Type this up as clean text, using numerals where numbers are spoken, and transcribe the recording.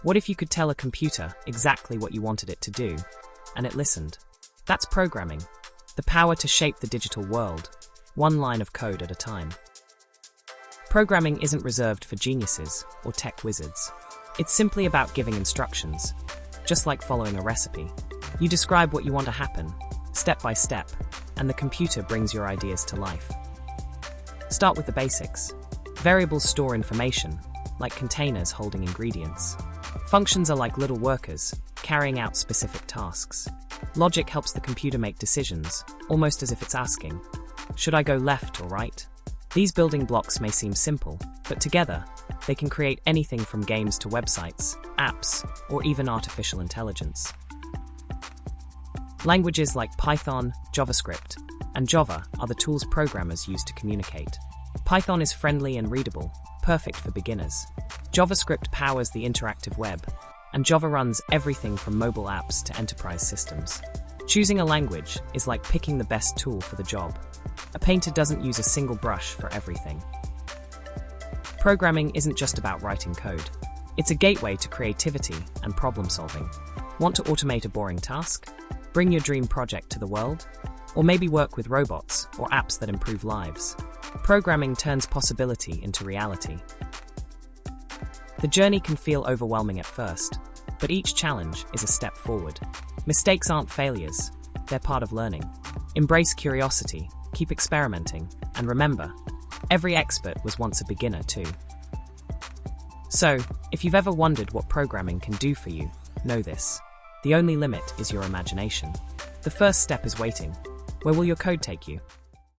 What if you could tell a computer exactly what you wanted it to do, and it listened? That's programming, the power to shape the digital world, one line of code at a time. Programming isn't reserved for geniuses or tech wizards. It's simply about giving instructions, just like following a recipe. You describe what you want to happen, step by step, and the computer brings your ideas to life. Start with the basics. Variables store information, like containers holding ingredients. Functions are like little workers, carrying out specific tasks. Logic helps the computer make decisions, almost as if it's asking, should I go left or right? These building blocks may seem simple, but together, they can create anything from games to websites, apps, or even artificial intelligence. Languages like Python, JavaScript, and Java are the tools programmers use to communicate. Python is friendly and readable, perfect for beginners. JavaScript powers the interactive web, and Java runs everything from mobile apps to enterprise systems. Choosing a language is like picking the best tool for the job. A painter doesn't use a single brush for everything. Programming isn't just about writing code. It's a gateway to creativity and problem solving. Want to automate a boring task? Bring your dream project to the world? Or maybe work with robots or apps that improve lives? Programming turns possibility into reality. The journey can feel overwhelming at first, but each challenge is a step forward. Mistakes aren't failures, they're part of learning. Embrace curiosity, keep experimenting, and remember, every expert was once a beginner too. So, if you've ever wondered what programming can do for you, know this. The only limit is your imagination. The first step is waiting. Where will your code take you?